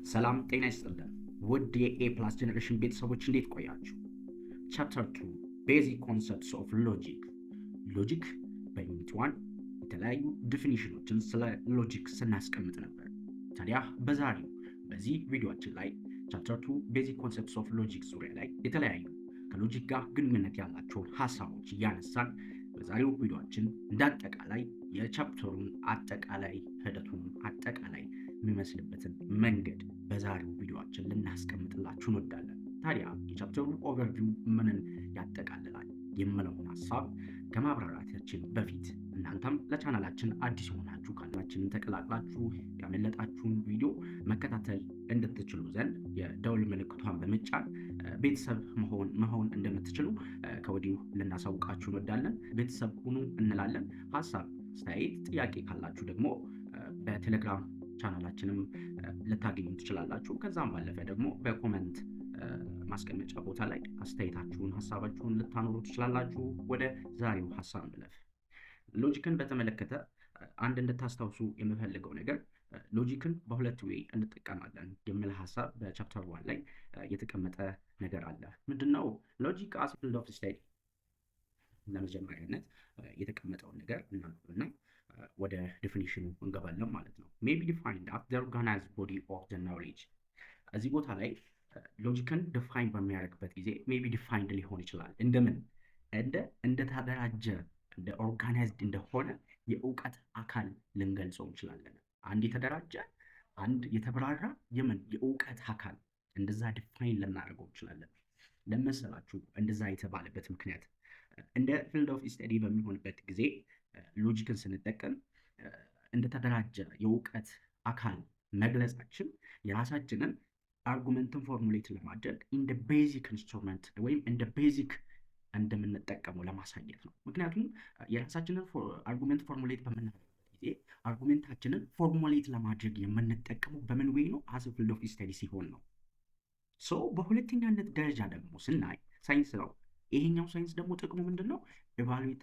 ሰላም ጤና ይስጥልን ውድ የኤ ፕላስ ጀነሬሽን ቤተሰቦች እንዴት ቆያችሁ? ቻፕተር 2 ቤዚክ ኮንሰፕትስ ኦፍ ሎጂክ። ሎጂክ በዩኒት 1 የተለያዩ ዲፊኒሽኖችን ስለ ሎጂክ ስናስቀምጥ ነበር። ታዲያ በዚህ ቪዲዮአችን ላይ ቻፕተር 2 ቤዚክ ኮንሰፕትስ ኦፍ ሎጂክ ዙሪያ ላይ የተለያዩ ከሎጂክ ጋር ግንኙነት ያላቸውን ሀሳቦች እያነሳን በዛሬው ቪዲዮአችን እንዳጠቃላይ የቻፕተሩን አጠቃላይ ሂደቱን አጠቃላይ የሚመስልበትን መንገድ በዛሬው ቪዲዮአችን ልናስቀምጥላችሁ እንወዳለን። ታዲያ የቻፕተሩ ኦቨርቪው ምንን ያጠቃልላል የምለውን ሀሳብ ከማብራራታችን በፊት እናንተም ለቻናላችን አዲስ የሆናችሁ ካላችንን ተቀላቅላችሁ ያመለጣችሁን ቪዲዮ መከታተል እንድትችሉ ዘንድ የደውል ምልክቷን በመጫን ቤተሰብ መሆን እንደምትችሉ ከወዲሁ ልናሳውቃችሁ እንወዳለን። ቤተሰብ ሁኑ እንላለን። ሀሳብ፣ አስተያየት፣ ጥያቄ ካላችሁ ደግሞ በቴሌግራም ቻናላችንም ልታገኙ ትችላላችሁ። ከዛም ባለፈ ደግሞ በኮመንት ማስቀመጫ ቦታ ላይ አስተያየታችሁን፣ ሀሳባችሁን ልታኖሩ ትችላላችሁ። ወደ ዛሬው ሀሳብ እንለፍ። ሎጂክን በተመለከተ አንድ እንድታስታውሱ የምፈልገው ነገር ሎጂክን በሁለት ዌይ እንጠቀማለን የሚል ሀሳብ በቻፕተር 1 ላይ የተቀመጠ ነገር አለ። ምንድነው ሎጂክ አስ ፊልድ ኦፍ ስተዲ? ለመጀመሪያነት የተቀመጠውን ነገር እናንብብና ወደ ዲፊኒሽኑ እንገባለን ማለት ነው። ሜይ ቢ ዲፋይንድ አስ ዘ ኦርጋናይዝድ ቦዲ ኦፍ ዘ ኖሌጅ። እዚህ ቦታ ላይ ሎጂክን ዲፋይን በሚያደርግበት ጊዜ ሜይ ቢ ዲፋይንድ ሊሆን ይችላል እንደምን እንደተደራጀ እንደ ኦርጋናይዝድ እንደሆነ የእውቀት አካል ልንገልጸው እንችላለን። አንድ የተደራጀ አንድ የተብራራ የእውቀት አካል እንደዛ ዲፋይን ልናደርገው እንችላለን። ለመሰላችሁ እንደዛ የተባለበት ምክንያት እንደ ፊልድ ኦፍ ስተዲ በሚሆንበት ጊዜ ሎጂክን ስንጠቀም እንደተደራጀ የእውቀት አካል መግለጻችን የራሳችንን አርጉመንትን ፎርሙሌት ለማድረግ እንደ ቤዚክ ኢንስትሩመንት ወይም እንደ ቤዚክ እንደምንጠቀመው ለማሳየት ነው። ምክንያቱም የራሳችንን አርጉመንት ፎርሙሌት በምናደርግበት ጊዜ አርጉሜንታችንን ፎርሙሌት ለማድረግ የምንጠቀመው በምን ዌይ ነው? አስ ፊልድ ኦፍ ስተዲ ሲሆን ነው። በሁለተኛነት ደረጃ ደግሞ ስናይ ሳይንስ ነው። ይሄኛው ሳይንስ ደግሞ ጥቅሙ ምንድን ነው? ኢቫሉዌት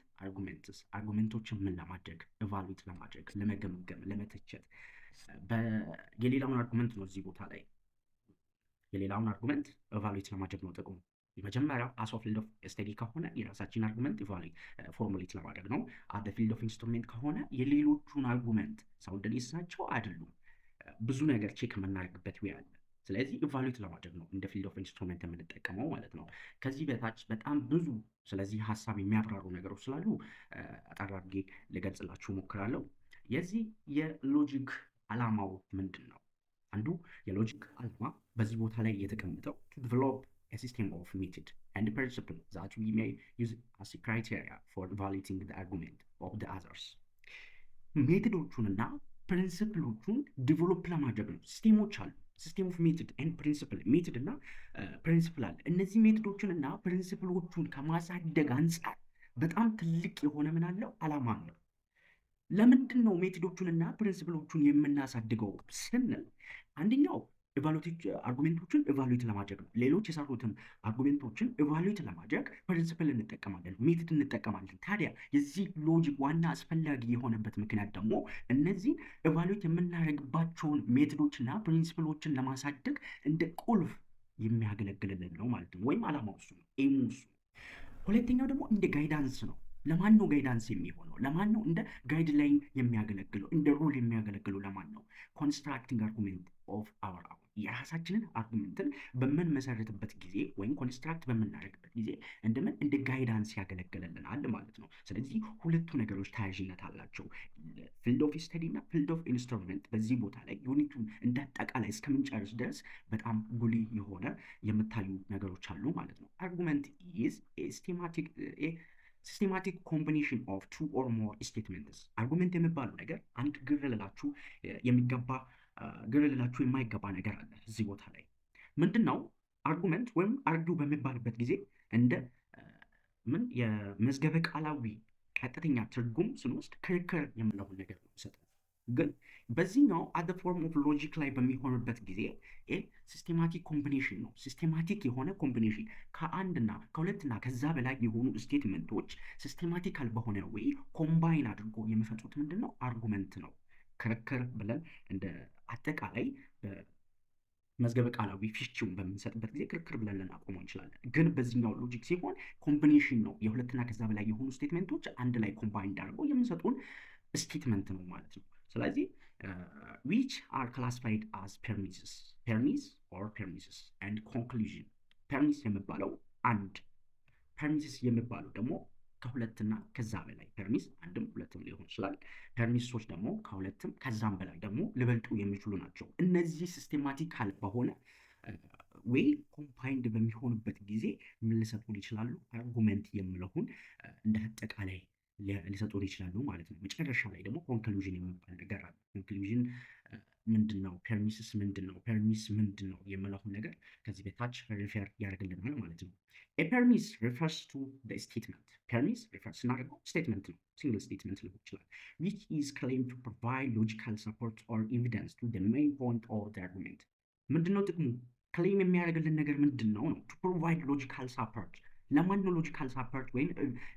አርጉሜንቶችን ምን ለማድረግ ኢቫሉዌት ለማድረግ ለመገምገም፣ ለመተቸት የሌላውን አርጉመንት ነው። እዚህ ቦታ ላይ የሌላውን አርጉመንት ኢቫሉዌት ለማድረግ ነው ጥቅሙ። የመጀመሪያው አስ ፊልድ ኦፍ ስተዲ ከሆነ የራሳችን አርጉመንት ፎርሙሌት ለማድረግ ነው። አት ፊልድ ኦፍ ኢንስትሩሜንት ከሆነ የሌሎቹን አርጉመንት ሳውንድኔስ ናቸው አይደሉም ብዙ ነገር ቼክ የምናደርግበት ዌይ አለ። ስለዚህ ኢቫሉዌት ለማድረግ ነው እንደ ፊልድ ኦፍ ኢንስትሩመንት የምንጠቀመው ማለት ነው። ከዚህ በታች በጣም ብዙ ስለዚህ ሀሳብ የሚያብራሩ ነገሮች ስላሉ አጠር አድርጌ ልገልጽላችሁ እሞክራለሁ። የዚህ የሎጂክ ዓላማው ምንድን ነው? አንዱ የሎጂክ ዓላማ በዚህ ቦታ ላይ የተቀመጠው to develop a system of method and principle that we may use as a criteria for evaluating the argument of the others። ሜቶዶቹንና ፕሪንሲፕሎቹን ዲቨሎፕ ለማድረግ ነው። ሲስቴሞች አሉ። ሲስቴም ኦፍ ሜቶድ ኤንድ ፕሪንሲፕል፣ ሜቶድ እና ፕሪንሲፕል አለ። እነዚህ ሜቶዶችን እና ፕሪንሲፕሎቹን ከማሳደግ አንጻር በጣም ትልቅ የሆነ ምን አለው ዓላማ ነው። ለምንድን ነው ሜቶዶቹን እና ፕሪንሲፕሎቹን የምናሳድገው ስንል አንደኛው አርጉሜንቶችን ኢቫሉዌት ለማድረግ ነው። ሌሎች የሰሩትን አርጉሜንቶችን ኢቫሉዌት ለማድረግ ፕሪንሲፕል እንጠቀማለን፣ ሜቶድ እንጠቀማለን። ታዲያ የዚህ ሎጂክ ዋና አስፈላጊ የሆነበት ምክንያት ደግሞ እነዚህን ኢቫሉዌት የምናደርግባቸውን ሜቶዶችና ፕሪንሲፕሎችን ለማሳደግ እንደ ቁልፍ የሚያገለግልልን ነው ማለት ነው። ወይም ዓላማው እሱ ነው፣ ኤሙ እሱ ነው። ሁለተኛው ደግሞ እንደ ጋይዳንስ ነው። ለማን ነው ጋይዳንስ የሚሆነው? ለማን ነው እንደ ጋይድላይን የሚያገለግለው? እንደ ሩል የሚያገለግለው ለማን ነው? ኮንስትራክቲንግ አርጉሜንት ኦፍ አወር የራሳችንን አርጉሜንትን በምንመሰርትበት ጊዜ ወይም ኮንስትራክት በምናደርግበት ጊዜ እንደ ጋይዳንስ ያገለግልልናል ማለት ነው። ስለዚህ ሁለቱ ነገሮች ተያያዥነት አላቸው። ፊልድ ኦፍ ስተዲ እና ፊልድ ኦፍ ኢንስትሩመንት በዚህ ቦታ ላይ ዩኒቱን እንደ አጠቃላይ እስከምንጨርስ ድረስ በጣም ጉልህ የሆነ የምታዩ ነገሮች አሉ ማለት ነው። አርጉመንት ኢዝ ሲስቴማቲክ ኮምቢኔሽን ኦፍ ቱ ኦር ሞር ስቴትመንትስ። አርጉሜንት የሚባለው ነገር አንድ ግር ልላችሁ የማይገባ ነገር አለ እዚህ ቦታ ላይ። ምንድን ነው አርጉመንት ወይም አርጊው በሚባልበት ጊዜ እንደ የመዝገበ ቃላዊ ቀጥተኛ ትርጉም ስንወስድ ክርክር የምንለውን ነገር ነው ሰጠ። ግን በዚህኛው አት ፎርም ኦፍ ሎጂክ ላይ በሚሆንበት ጊዜ ሲስቴማቲክ ኮምቢኔሽን ነው። ሲስቴማቲክ የሆነ ኮምቢኔሽን ከአንድና ከሁለትና ከዛ በላይ የሆኑ ስቴትመንቶች ሲስቴማቲካል በሆነ ወይ ኮምባይን አድርጎ የሚፈጥሩት ምንድን ነው? አርጉመንት ነው። ክርክር ብለን እንደ አጠቃላይ መዝገበ ቃላዊ ፍቺውን በምንሰጥበት ጊዜ ክርክር ብለን ልናቆመው እንችላለን። ግን በዚህኛው ሎጂክ ሲሆን ኮምቢኔሽን ነው። የሁለትና ከዛ በላይ የሆኑ ስቴትመንቶች አንድ ላይ ኮምባይንድ አድርገው የምንሰጡን ስቴትመንት ነው ማለት ነው። ስለዚህ which are classified as premises or premises and conclusion ፐርሚስ የሚባለው አንድ ፐርሚስስ የሚባለው ደግሞ ከሁለትና ከዛ በላይ ፐርሚስ አንድም ሁለትም ሊሆን ይችላል። ፐርሚሶች ደግሞ ከሁለትም ከዛም በላይ ደግሞ ሊበልጡ የሚችሉ ናቸው። እነዚህ ሲስቴማቲካል በሆነ ወይ ኮምፓይንድ በሚሆንበት ጊዜ ምን ሊሰጡን ይችላሉ? አርጉመንት የምለውን እንደ አጠቃላይ ሊሰጡን ይችላሉ ማለት ነው። መጨረሻ ላይ ደግሞ ኮንክሉዥን የሚባል ነገር አለ። ኮንክሉዥን ምንድን ነው? ፐርሚስስ ምንድን ነው? ፐርሚስ ምንድን ነው የምለውን ነገር ከዚህ በታች ሪፈር ያደርግልናል ማለት ነው። ፐርሚስ ሪፈርስ ቱ ስቴትመንት። ፐርሚስ ሪፈርስ ስናደርገው ስቴትመንት ነው፣ ሲንግል ስቴትመንት ሊሆን ይችላል። which is claimed to provide logical support or evidence to the main point of the argument። ምንድን ነው ጥቅሙ? ክሌም የሚያደርግልን ነገር ምንድን ነው ነው? to provide logical support ለማን ነው ሎጂካል ሳፖርት ወይም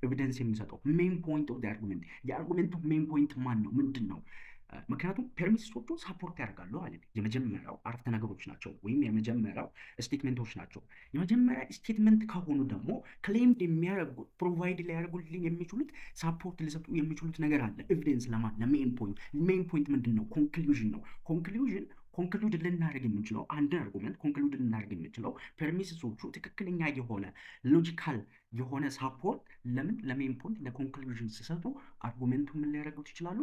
ኤቪደንስ የሚሰጠው? ሜን ፖይንት ኦፍ አርጉመንት። የአርጉመንቱ ሜን ፖይንት ማን ነው? ምንድን ነው? ምክንያቱም ፐርሚሶቹ ሳፖርት ያደርጋሉ አለ። የመጀመሪያው አረፍተ ነገሮች ናቸው ወይም የመጀመሪያው ስቴትመንቶች ናቸው። የመጀመሪያ ስቴትመንት ከሆኑ ደግሞ ክሌምድ የሚያደርጉት ፕሮቫይድ ሊያደርጉልን የሚችሉት ሳፖርት ሊሰጡ የሚችሉት ነገር አለ። ኤቪደንስ ለማን? ለሜን ፖይንት። ሜን ፖይንት ምንድን ነው? ኮንክሉዥን ነው። ኮንክሉድ ልናደርግ የምንችለው አንድን አርጉመንት ኮንክሉድ ልናደርግ የምንችለው ፐርሚስሶቹ ትክክለኛ የሆነ ሎጂካል የሆነ ሳፖርት ለምን ለሜን ፖይንት ለኮንክሉዥን ሲሰጡ አርጉመንቱ ምን ሊያደርጉት ይችላሉ?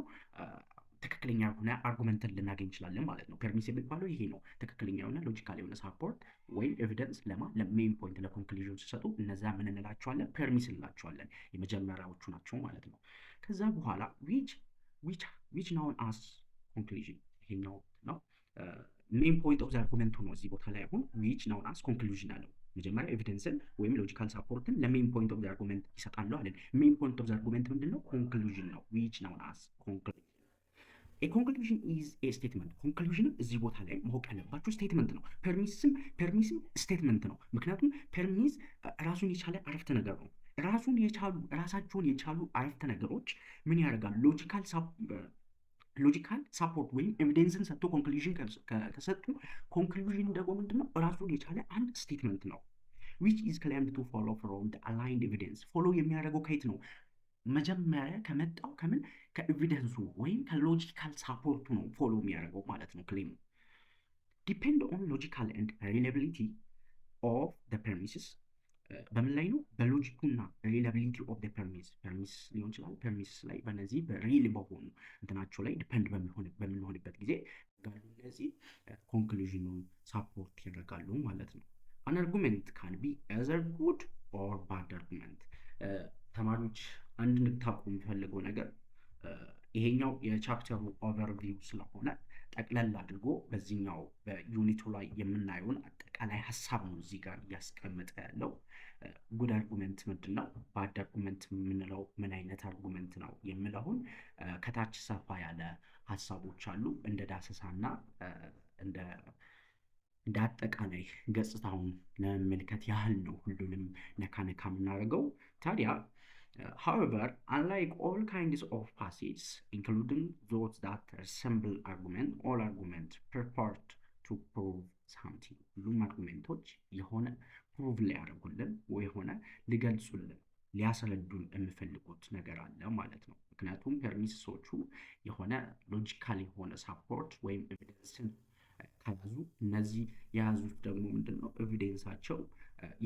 ትክክለኛ የሆነ አርጉመንትን ልናገኝ እንችላለን ማለት ነው። ፐርሚስ የሚባለው ይሄ ነው። ትክክለኛ የሆነ ሎጂካል የሆነ ሳፖርት ወይም ኤቪደንስ ለሜን ፖይንት ለኮንክሉዥን ሲሰጡ እነዛ ምን እንላቸዋለን? ፐርሚስ እንላቸዋለን። የመጀመሪያዎቹ ናቸው ማለት ነው። ከዛ በኋላ which known as conclusion ይሄኛው ነው ሜን ፖይንት ኦፍ ዘ አርጉመንቱ ነው። እዚህ ቦታ ላይ አሁን which known as conclusion አለው። መጀመሪያ ኤቪደንስን ወይም ሎጂካል ሳፖርትን ለሜን ፖይንት ኦፍ ዘ አርጉመንት ይሰጣሉ አለን። ሜን ፖይንት ኦፍ ዘ አርጉመንት ምንድነው? ኮንክሉዥን ነው። which known as conclusion ኮንክሉዥን ኢዝ ኤ ስቴትመንት። ኮንክሉዥንም እዚህ ቦታ ላይ ማወቅ ያለባችሁ ስቴትመንት ነው። ፐርሚስም ስቴትመንት ነው። ምክንያቱም ፐርሚስ ራሱን የቻለ አረፍተ ነገር ነው። ራሳቸውን የቻሉ አረፍተ ነገሮች ምን ያደርጋሉ? ሎጂካል ሳፖርት ወይም ኤቪደንስን ሰጥቶ ኮንክሉዥን ከሰጡ ኮንክሉዥን ደግሞ ምንድነው? ራሱን የቻለ አንድ ስቴትመንት ነው። which is claimed to follow from the aligned evidence ፎሎ የሚያደርገው ከየት ነው? መጀመሪያ ከመጣው ከምን ከኤቪደንሱ ወይም ከሎጂካል ሳፖርቱ ነው ፎሎ የሚያደርገው ማለት ነው። ክሌሙ ዲፔንድ ኦን ሎጂካል ኤንድ ሪላቢሊቲ ኦፍ ዘ ፐርሚስስ በምን ላይ ነው? በሎጂኩና ሪላቢሊቲ ኦፍ ዘ ፐርሚስ ሊሆን ይችላል። ፐርሚስ ላይ በነዚህ በሪል በሆኑ እንትናቸው ላይ ዲፔንድ በምንሆንበት ጊዜ ጋር እነዚህ ኮንክሉዥኑን ሳፖርት ያደርጋሉ ማለት ነው። አን አርጉመንት ካን ቢ ኤዘር ጉድ ኦር ባድ አርጉመንት። ተማሪዎች አንድ እንድታውቁ የሚፈልገው ነገር ይሄኛው የቻፕተሩ ኦቨርቪው ስለሆነ ጠቅለል አድርጎ በዚህኛው በዩኒቱ ላይ የምናየውን አጠቃላይ ሀሳብ ነው እዚህ ጋር እያስቀመጠ ያለው። ጉድ አርጉመንት ምንድን ነው? ባድ አርጉመንት የምንለው ምን አይነት አርጉመንት ነው የምለውን ከታች ሰፋ ያለ ሀሳቦች አሉ። እንደ ዳሰሳና እንደ አጠቃላይ ገጽታውን ለመመልከት ያህል ነው ሁሉንም ነካ የምናደርገው። ታዲያ however, unlike all kinds of passages, including those that resemble argument, all arguments purport to prove something. ሁሉም አርጉሜንቶች የሆነ ፕሩቭ ሊያደርጉልን ወይ የሆነ ሊገልጹልን ሊያስረዱን የሚፈልጉት ነገር አለ ማለት ነው። ምክንያቱም ፐርሚስሶቹ የሆነ ሎጂካል የሆነ ሳፖርት ወይም ኤቪደንስን ከያዙ እነዚህ የያዙት ደግሞ ምንድን ነው? ኤቪደንሳቸው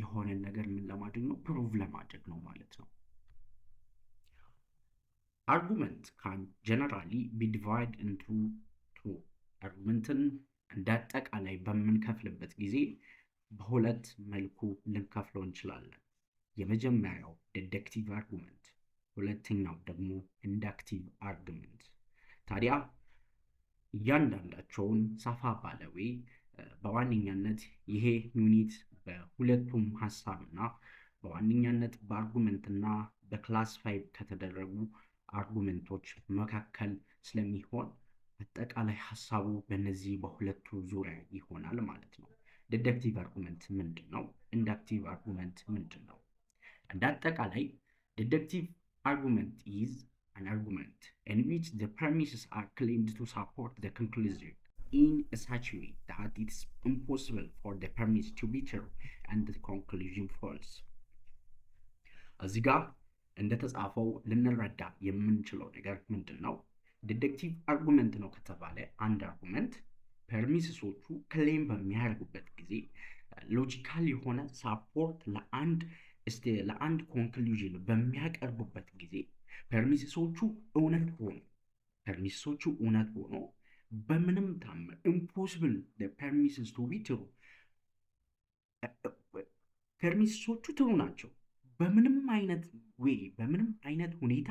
የሆነ ነገር ምን ለማድረግ ነው? ፕሩቭ ለማድረግ ነው ማለት ነው። አርጉመንት ካን ጀነራሊ ቢ ዲቫይድ ኢንቱ ቱ። አርጉመንትን እንደ አጠቃላይ በምንከፍልበት ጊዜ በሁለት መልኩ ልንከፍለው እንችላለን። የመጀመሪያው ዲደክቲቭ አርጉመንት፣ ሁለተኛው ደግሞ ኢንዳክቲቭ አርጉመንት። ታዲያ እያንዳንዳቸውን ሰፋ ባለዌ በዋነኛነት ይሄ ዩኒት በሁለቱም ሀሳብና በዋነኛነት በአርጉመንትና በክላሲፋይ ከተደረጉ አርጉመንቶች መካከል ስለሚሆን አጠቃላይ ሀሳቡ በእነዚህ በሁለቱ ዙሪያ ይሆናል ማለት ነው። ዲደክቲቭ አርጉመንት ምንድን ነው? ኢንዳክቲቭ አርጉመንት ምንድን ነው? እንደ አጠቃላይ ዲደክቲቭ argument is an argument in which the premises are claimed to support the conclusion in such a way that that it's impossible for the premise to be true and the conclusion false። እዚህ ጋር እንደተጻፈው ልንረዳ የምንችለው ነገር ምንድን ነው? ዲደክቲቭ አርጉመንት ነው ከተባለ አንድ አርጉመንት ፐርሚስሶቹ ክሌም በሚያደርጉበት ጊዜ ሎጂካል የሆነ ሳፖርት ለአንድ ኮንክሉዥን በሚያቀርቡበት ጊዜ ፐርሚስሶቹ እውነት ሆኖ በምንም ታምር ኢምፖሲብል ፐርሚስስ ቱ ቢ ትሩ፣ ፐርሚስሶቹ ትሩ ናቸው። በምንም አይነት ዌይ በምንም አይነት ሁኔታ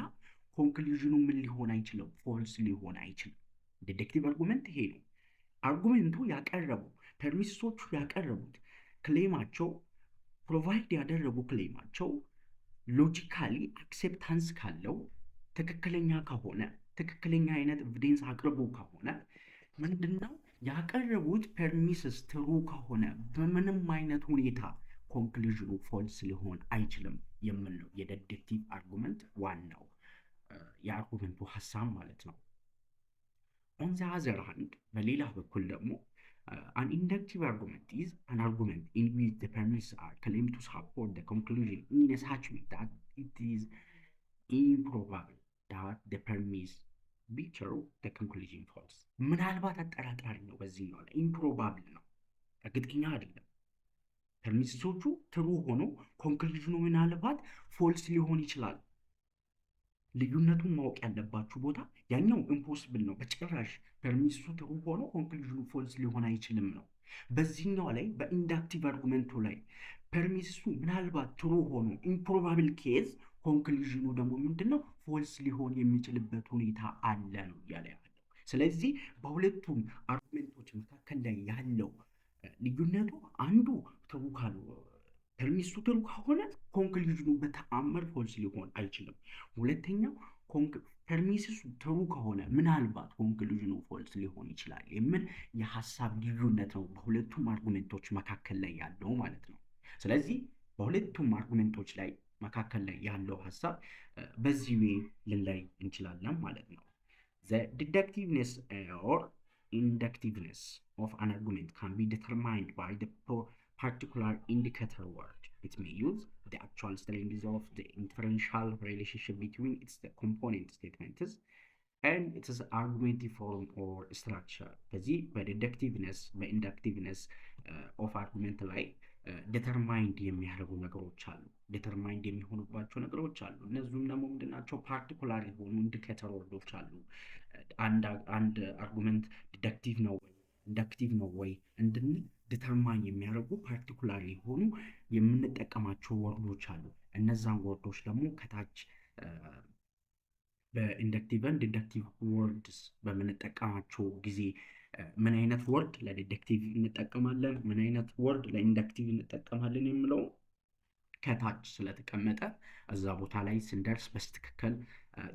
ኮንክሉዥኑ ምን ሊሆን አይችልም? ፎልስ ሊሆን አይችልም። ዲደክቲቭ አርጉመንት ይሄ ነው። አርጉመንቱ ፐርሚስሶቹ ያቀረቡት ክሌማቸው ፕሮቫይድ ያደረጉ ክሌማቸው ሎጂካሊ አክሴፕታንስ ካለው ትክክለኛ ከሆነ ትክክለኛ አይነት ኤቪደንስ አቅርቦ ከሆነ ምንድነው ያቀረቡት ፐርሚስስ ትሩ ከሆነ በምንም አይነት ሁኔታ ኮንክሉዥኑ ፎልስ ሊሆን አይችልም የሚል ነው የዲደክቲቭ አርጉመንት ዋናው የአርጉመንቱ ሀሳብ ማለት ነው። ኦን ዘ አዘር ሃንድ በሌላ በኩል ደግሞ an inductive argument is an argument in which the premises are claimed to support the conclusion in a such way that it is improbable that the premise be true, the conclusion false። ምናልባት አጠራጣሪ ነው። በዚህኛው ላይ ኢምፕሮባብል ነው፣ እርግጠኛ አይደለም። ፐርሚስሶቹ ትሩ ሆኖ ኮንክሉዥኑ ምናልባት ፎልስ ሊሆን ይችላል። ልዩነቱን ማወቅ ያለባችሁ ቦታ ያኛው ኢምፖሲብል ነው፣ በጭራሽ ፐርሚሱ ትሩ ሆኖ ኮንክሉዥኑ ፎልስ ሊሆን አይችልም ነው። በዚህኛው ላይ በኢንዳክቲቭ አርጉመንቱ ላይ ፐርሚሱ ምናልባት ትሩ ሆኖ ኢምፕሮባብል ኬዝ ኮንክሉዥኑ ደግሞ ምንድነው ፎልስ ሊሆን የሚችልበት ሁኔታ አለ ነው እያለ ያለው። ስለዚህ በሁለቱም አርጉመንቶች መካከል ላይ ያለው ልዩነቱ አንዱ ትሩ ፐርሚሱ ትሩ ከሆነ ኮንክሉዥኑ በተአምር ፎልስ ሊሆን አይችልም። ሁለተኛው ፐርሚስሱ ትሩ ከሆነ ምናልባት ኮንክሉዥኑ ፎልስ ሊሆን ይችላል የሚል የሀሳብ ልዩነት ነው በሁለቱም አርጉመንቶች መካከል ላይ ያለው ማለት ነው። ስለዚህ በሁለቱም አርጉመንቶች ላይ መካከል ላይ ያለው ሀሳብ በዚህ ዌይ ልንላይ እንችላለን ማለት ነው። The deductiveness or inductiveness of an argument can be determined by the particular indicator word. It may use the actual strength of the inferential relationship between its component statements and its argumentative form or structure. በዚህ በኢንዳክቲቭነስ ኦፍ አርጉመንት ላይ ዲተርማይንድ የሚያደርጉ ነገሮች አሉ፣ ዲተርማይንድ የሚሆኑባቸው ነገሮች አሉ። እነዚህም ደግሞ ምንድናቸው? ፓርቲኩላር የሆኑ ኢንዲኬተር ወርዶች አሉ። አንድ አርጉመንት ዲደክቲቭ ነው ወይ ኢንዳክቲቭ ነው ወይ እንድንል ዲተርማይን የሚያደርጉ ፓርቲኩላር የሆኑ የምንጠቀማቸው ወርዶች አሉ። እነዛን ወርዶች ደግሞ ከታች በኢንዳክቲቭ ኤንድ ዲደክቲቭ ወርድስ በምንጠቀማቸው ጊዜ ምን አይነት ወርድ ለዲደክቲቭ እንጠቀማለን፣ ምን አይነት ወርድ ለኢንዳክቲቭ እንጠቀማለን የሚለው ከታች ስለተቀመጠ እዛ ቦታ ላይ ስንደርስ በስትክክል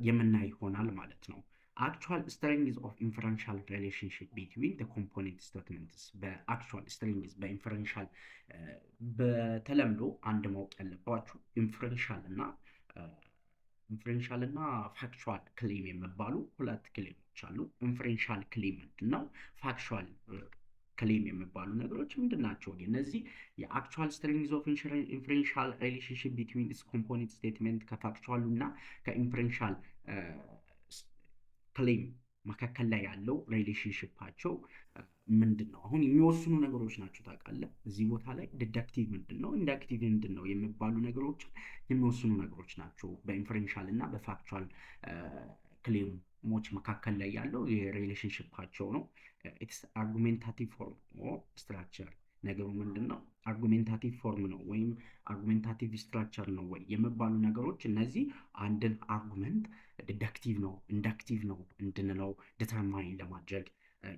የምናይ ይሆናል ማለት ነው። actual strings of inferential relationship between the component statements በአክቹዋል ስትሪንግስ በኢንፈረንሻል በተለምዶ አንድ ማወቅ ያለባችሁ ኢንፈረንሻል እና ፋክቹዋል ክሌም የሚባሉ ሁለት ክሌሞች አሉ። ኢንፈረንሻል ክሌም ምንድነው? ፋክቹዋል ክሌም የሚባሉ ነገሮች ምንድናቸው? እነዚህ የአክቹዋል ስትሪንግስ ኦፍ ኢንፈረንሻል ሪሌሽንሺፕ ቢትዊን ኢትስ ኮምፖነንት ስቴትመንት ከፋክቹዋሉ እና ከኢንፈረንሻል ክሌም መካከል ላይ ያለው ሪሌሽንሺፓቸው ምንድን ነው? አሁን የሚወስኑ ነገሮች ናቸው። ታውቃለህ እዚህ ቦታ ላይ ዲደክቲቭ ምንድን ነው፣ ኢንዳክቲቭ ምንድን ነው የሚባሉ ነገሮች የሚወስኑ ነገሮች ናቸው። በኢንፈረንሻል እና በፋክቹዋል ክሌሞች መካከል ላይ ያለው የሪሌሽንሺፓቸው ነው። ኢትስ አርጉሜንታቲቭ ፎርም ኦር ስትራክቸር ነገሩ ምንድን ነው? አርጉሜንታቲቭ ፎርም ነው ወይም አርጉሜንታቲቭ ስትራክቸር ነው ወይ የሚባሉ ነገሮች እነዚህ አንድን አርጉመንት ዲደክቲቭ ነው ኢንዳክቲቭ ነው እንድንለው ዲተርማይን ለማድረግ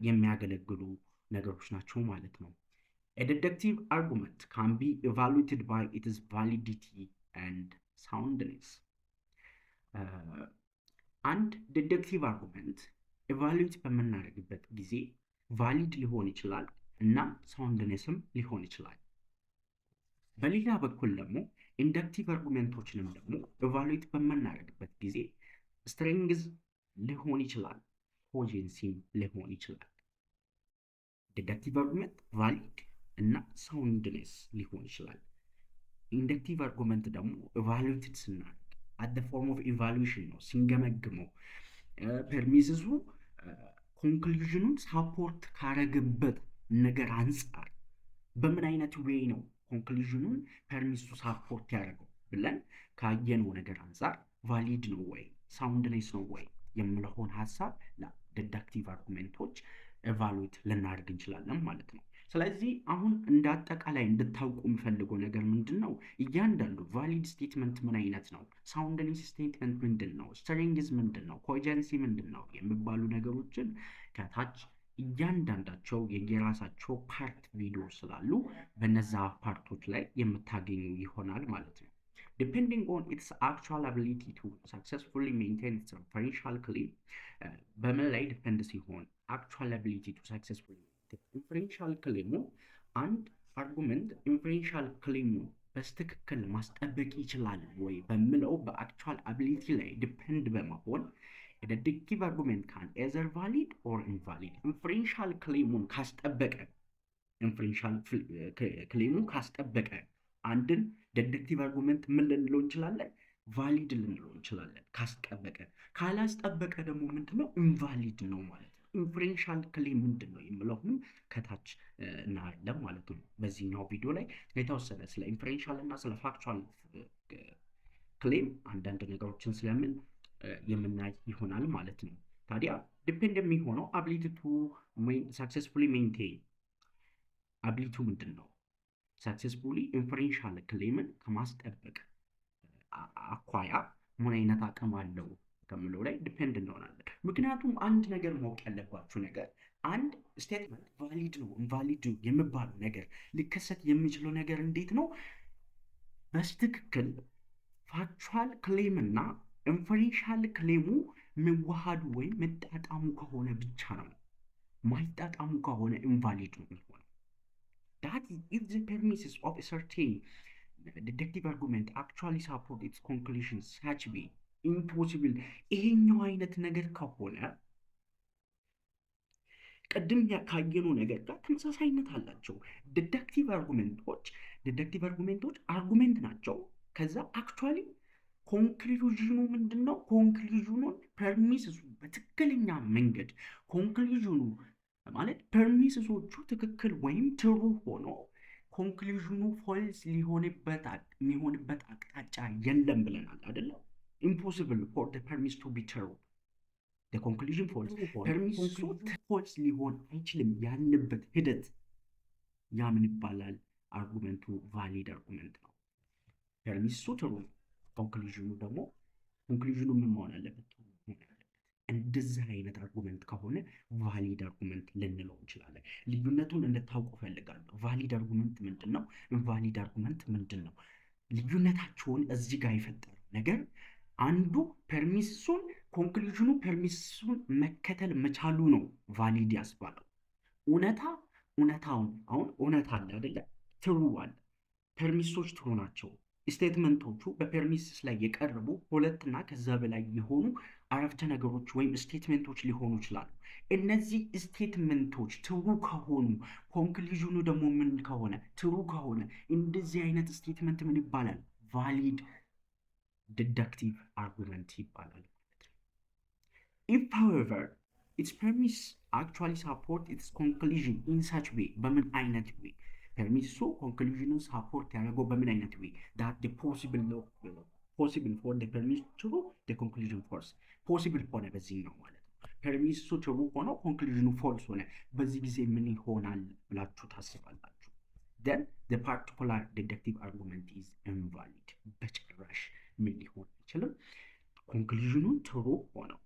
የሚያገለግሉ ነገሮች ናቸው ማለት ነው። A deductive argument can be evaluated by its validity and soundness. አንድ ዲደክቲቭ አርጉመንት ኤቫሉዌት በምናደርግበት ጊዜ ቫሊድ ሊሆን ይችላል እና ሳውንድነስም ሊሆን ይችላል። በሌላ በኩል ደግሞ ኢንዳክቲቭ አርጉመንቶችንም ደግሞ ኤቫሉዌት በምናደርግበት ጊዜ ስትሪንግዝ ሊሆን ይችላል፣ ኮጀንሲም ሊሆን ይችላል። ዲደክቲቭ አርጉመንት ቫሊድ እና ሳውንድነስ ሊሆን ይችላል። ኢንደክቲቭ አርጉመንት ደግሞ ኢቫሉዌትድ ስናደርግ አት ፎርም ኦፍ ኢቫሉዌሽን ነው፣ ሲንገመግመው ፐርሚስሱ ኮንክሉዥኑን ሳፖርት ካረገበት ነገር አንጻር በምን አይነት ዌይ ነው ኮንክሉዥኑን ፐርሚሱ ሳፖርት ያደረገው ብለን ካየነው ነገር አንጻር ቫሊድ ነው ወይ ሳውንድነስ ነው ወይ የምለውን ሀሳብ ዲደክቲቭ አርጉሜንቶች ኤቫሉዌት ልናደርግ እንችላለን ማለት ነው። ስለዚህ አሁን እንደ አጠቃላይ እንድታውቁ የምፈልገው ነገር ምንድን ነው? እያንዳንዱ ቫሊድ ስቴትመንት ምን አይነት ነው፣ ሳውንድነስ ስቴትመንት ምንድን ነው፣ ስትሪንግዝ ምንድን ነው፣ ኮጀንሲ ምንድን ነው የሚባሉ ነገሮችን ከታች እያንዳንዳቸው የየራሳቸው ፓርት ቪዲዮ ስላሉ በነዛ ፓርቶች ላይ የምታገኙ ይሆናል ማለት ነው። Depending on its actual ability to successfully maintain its inferential claim በምን ላይ ዲፔንድ ሲሆን actual ability to successfully ኢንፈረንሻል ክሌሙ አንድ አርጉመንት ኢንፈረንሻል ክሌሙ በስትክክል ማስጠበቅ ይችላል ወይ በምለው በአክቹዋል አቢሊቲ ላይ ዲፔንድ በመሆን ዲደክቲቭ አርጉመንት ካን ኤዘር ቫሊድ ኦር ኢንቫሊድ ኢንፈረንሻል ክሌሙን ካስጠበቀ ኢንፈረንሻል ክሌሙን ካስጠበቀ አንድን ዲደክቲቭ አርጉመንት ምን ልንለው እንችላለን? ቫሊድ ልንለው እንችላለን ካስጠበቀ። ካላስጠበቀ ደግሞ ምንድነው? ኢንቫሊድ ነው ማለት ነው። ኢንፈረንሻል ክሌም ምንድን ነው የምለውንም ከታች እናያለን ማለት ነው። በዚህኛው ቪዲዮ ላይ የተወሰነ ስለ ኢንፈረንሻል እና ስለ ፋክቹዋል ክሌም አንዳንድ ነገሮችን ስለምን የምናይ ይሆናል ማለት ነው። ታዲያ ዲፔንድ የሚሆነው አቢሊቲ ቱ ሰክሰስፉሊ ሜንቴን አቢሊቱ ምንድን ነው? ሰክሰስፉሊ ኢንፈረንሻል ክሌምን ከማስጠበቅ አኳያ ምን አይነት አቅም አለው ከምለው ላይ ዲፔንድ እንሆናለን። ምክንያቱም አንድ ነገር ማወቅ ያለባችሁ ነገር አንድ ስቴትመንት ቫሊድ ነው ኢንቫሊድ የሚባለው ነገር ሊከሰት የሚችለው ነገር እንዴት ነው? በስትክክል ፋክቹዋል ክሌም እና ኢንፈረንሻል ክሌሙ መዋሃዱ ወይም መጣጣሙ ከሆነ ብቻ ነው። ማይጣጣሙ ከሆነ ኢንቫሊድ ነው የሚሆነው። That is, if the premises of a certain deductive argument actually support its conclusion such way impossible ይሄኛው አይነት ነገር ከሆነ ቅድም ካየነው ነገር ጋር ተመሳሳይነት አላቸው። ዲደክቲቭ አርጉሜንቶች አርጉሜንት ናቸው። ከዛ አክቹዋሊ ኮንክሉዥኑ ምንድነው? ኮንክሉዥኑን ፐርሚስሱ በትክክለኛ መንገድ ኮንክሉዥኑ ማለት ፐርሚስሶቹ ትክክል ወይም ትሩ ሆኖ ኮንክሉዥኑ ፎልስ የሚሆንበት አቅጣጫ የለም ብለናል አይደለም? ኢምፖሲብል ፎር ዘ ፐርሚስ ቱ ቢ ትሩ ዘ ኮንክሉዥን ፎልስ ፐርሚሱ ፎልስ ሊሆን አይችልም ያልንበት ሂደት ያ ምን ይባላል? አርጉመንቱ ቫሊድ አርጉመንት ነው። ፐርሚሱ ትሩ ኮንክሉዥኑ ደግሞ ኮንክሉዥኑ ምን መሆን አለበት? እንደዚህ አይነት አርጉመንት ከሆነ ቫሊድ አርጉመንት ልንለው እንችላለን። ልዩነቱን እንድታውቁ ፈልጋለሁ። ቫሊድ አርጉመንት ምንድን ነው? ኢንቫሊድ አርጉመንት ምንድን ነው? ልዩነታቸውን እዚህ ጋር የፈጠረው ነገር አንዱ ፐርሚስሱን ኮንክሉዥኑ ፐርሚስሱን መከተል መቻሉ ነው ቫሊድ ያስባለው። እውነታውን አሁን እውነታ አለ አይደለ? ትሩ አለ። ፐርሚሶች ትሩ ናቸው። ስቴትመንቶቹ በፐርሚስስ ላይ የቀረቡ ሁለትና ከዛ በላይ የሆኑ አረፍተ ነገሮች ወይም ስቴትመንቶች ሊሆኑ ይችላሉ። እነዚህ ስቴትመንቶች ትሩ ከሆኑ ኮንክሉዥኑ ደግሞ ምን ከሆነ ትሩ ከሆነ እንደዚህ አይነት ስቴትመንት ምን ይባላል? ቫሊድ ዲደክቲቭ አርጉመንት ይባላል። If however its premise actually support its conclusion in such way በምን አይነት way ፐርሚሱ ኮንክሉዥኑን ሳፖርት ያደረገው በምን አይነት way that the possible for the permis to the conclusion false ፖሲብል ሆነ በዚህ ነው ማለት ነው። ፐርሚሱ ትሩ ሆኖ ኮንክሉዥኑ ፎልስ ሆነ በዚህ ጊዜ ምን ይሆናል ብላችሁ ታስባላችሁ? then the particular deductive argument is invalid በጭራሽ ምን ሊሆን አይችልም። ኮንክሉዥኑን ትሩ ሆነው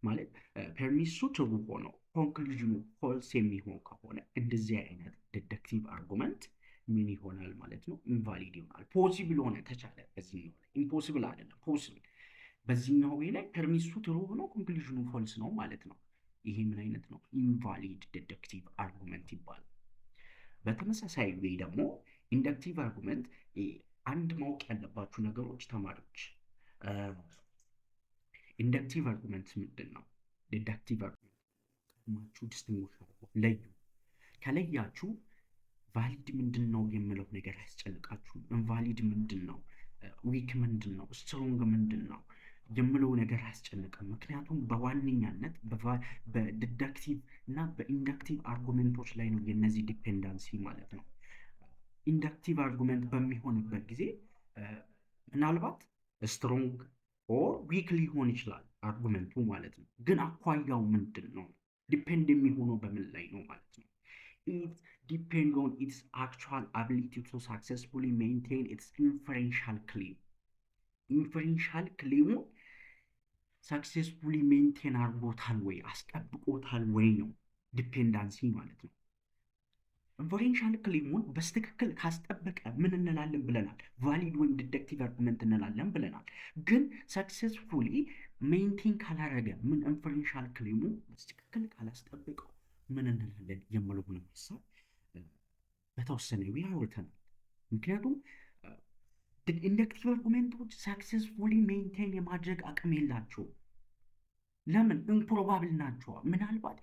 ማለት ፐርሚሱ ትሩ ሆኖ ኮንክሉዥኑ ፎልስ የሚሆን ከሆነ እንደዚህ አይነት ዲደክቲቭ አርጉመንት ምን ይሆናል ማለት ነው? ኢንቫሊድ ይሆናል። ፖሲብል ሆነ ተቻለ በዚህ ነው። ኢምፖሲብል አይደለም፣ ፖሲብል በዚህኛው ወይ ላይ ፐርሚሱ ትሩ ሆኖ ኮንክሉዥኑ ፎልስ ነው ማለት ነው። ይሄ ምን አይነት ነው? ኢንቫሊድ ዲደክቲቭ አርጉመንት ይባላል። በተመሳሳይ ወይ ደግሞ ኢንደክቲቭ አርጉመንት አንድ ማወቅ ያለባችሁ ነገሮች ተማሪዎች፣ ኢንደክቲቭ አርጉመንት ምንድን ነው? ዲደክቲቭ አርጉመንት ማቹ ዲስቲንጉሽ ለዩ። ከለያችሁ ቫሊድ ምንድን ነው የምለው ነገር አያስጨንቃችሁም። ኢንቫሊድ ምንድን ነው፣ ዊክ ምንድን ነው፣ ስትሮንግ ምንድን ነው የምለው ነገር አያስጨንቅም። ምክንያቱም በዋነኛነት በዲዳክቲቭ እና በኢንዳክቲቭ አርጉሜንቶች ላይ ነው የነዚህ ዲፔንዳንሲ ማለት ነው። ኢንዳክቲቭ አርጉሜንት በሚሆንበት ጊዜ ምናልባት ስትሮንግ ኦር ዊክ ሊሆን ይችላል አርጉሜንቱ ማለት ነው። ግን አኳያው ምንድን ነው፣ ዲፔንድ የሚሆነው በምን ላይ ነው ማለት ነው። It depends on its actual ability to successfully maintain its inferential claim. ኢንፈረንሻል ክሌሙ ሰክሴስፉሊ ሜንቴን አድርጎታል ወይ አስጠብቆታል ወይ ነው ዲፔንዳንሲ ማለት ነው። ኢንፈረንሻል ክሌሙን በስትክክል ካስጠበቀ ምን እንላለን ብለናል? ቫሊድ ወይም ዲደክቲቭ አርጉመንት እንላለን ብለናል። ግን ሰክሴስፉሊ ሜንቴን ካላረገ ምን ኢንፈረንሻል ክሌሙ በስትክክል ካላስጠበቀው ምን እንላለን የምለውን ሀሳብ በተወሰነ አውርተናል። ምክንያቱም ኢንዳክቲቭ አርጉሜንቶች ሳክሴስፉሊ ሜንቴን የማድረግ አቅም የላቸውም። ለምን? ኢምፕሮባብል ናቸው። ምናልባት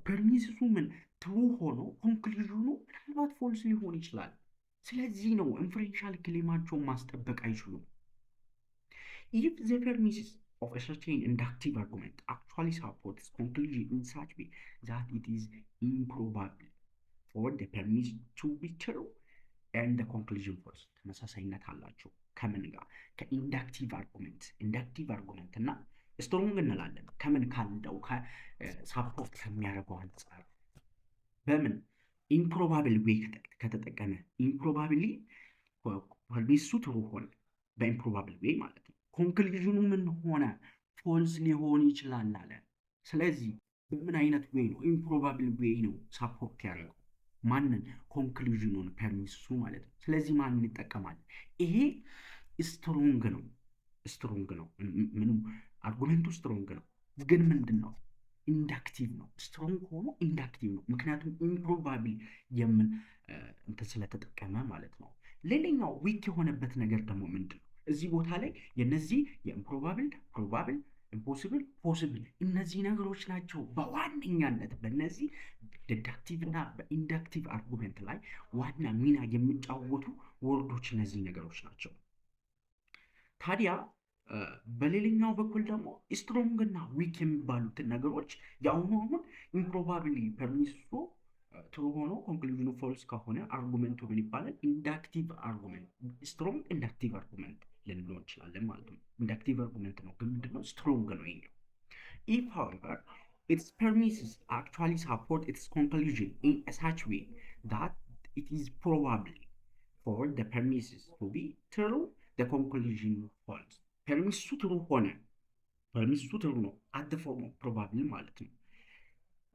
ፐርሚስሱ ምን ትሩ ሆኖ ኮንክሉዥኑ ምናልባት ፎልስ ሊሆን ይችላል። ስለዚህ ነው ኢንፈረንሻል ክሌማቸውን ማስጠበቅ አይችሉም። if the premises of a certain inductive argument actually supports conclusion in such way that it is improbable for the premise to be true and the conclusion false ተመሳሳይነት አላቸው። ከምን ጋር? ከኢንዳክቲቭ አርጉመንት። ኢንዳክቲቭ አርጉመንት እና ስትሮንግ እንላለን ከምን ካለው ሳፖርት ከሚያደርገው አንጻር በምን ኢምፕሮባብል ዌይ ከተጠቀመ ኢምፕሮባብሊ ፐርሚሱ ትሩ ሆነ በኢምፕሮባብል ዌይ ማለት ነው። ኮንክሉዥኑ ምን ሆነ? ፎልስ ሊሆን ይችላል አለ። ስለዚህ በምን አይነት ዌይ ነው? ኢምፕሮባብል ዌይ ነው ሳፖርት ያደረገው ማንን? ኮንክሉዥኑን ፐርሚሱ ማለት ነው። ስለዚህ ማንን ይጠቀማል? ይሄ ስትሮንግ ነው። ስትሮንግ ነው። ምንም አርጉሜንቱ ስትሮንግ ነው። ግን ምንድን ነው? ኢንዳክቲቭ ነው። ስትሮንግ ሆኖ ኢንዳክቲቭ ነው። ምክንያቱም ኢምፕሮባብል የምን እንትን ስለተጠቀመ ማለት ነው። ሌላኛው ዊክ የሆነበት ነገር ደግሞ ምንድን ነው? እዚህ ቦታ ላይ የነዚህ የኢምፕሮባብል፣ ፕሮባብል፣ ኢምፖሲብል፣ ፖሲብል እነዚህ ነገሮች ናቸው በዋነኛነት በእነዚህ ዲዳክቲቭ እና በኢንዳክቲቭ አርጉሜንት ላይ ዋና ሚና የሚጫወቱ ወርዶች እነዚህ ነገሮች ናቸው። ታዲያ በሌላኛው በኩል ደግሞ ስትሮንግ እና ዊክ የሚባሉትን ነገሮች የአሁኑ አሁን ኢምፕሮባብሊ ፐርሚስሶ ትሩ ሆኖ ኮንክሉዥኑ ፎልስ ከሆነ አርጉሜንቱ ምን ይባላል? ኢንዳክቲቭ አርጉሜንት። ስትሮንግ ኢንዳክቲቭ አርጉሜንት ልንለው እንችላለን ማለት ነው። ኢንዳክቲቭ አርጉሜንት ነው፣ ግን ምንድነው? ስትሮንግ ነው ይሄው። if however its premises actually support its conclusion in such way that it is probable for the premises to be true, the conclusion false. ፐርሚሱ ትሩ ሆነ፣ ፐርሚሱ ትሩ ነው አት ፎርም ኦፍ ፕሮባብል ማለት ነው።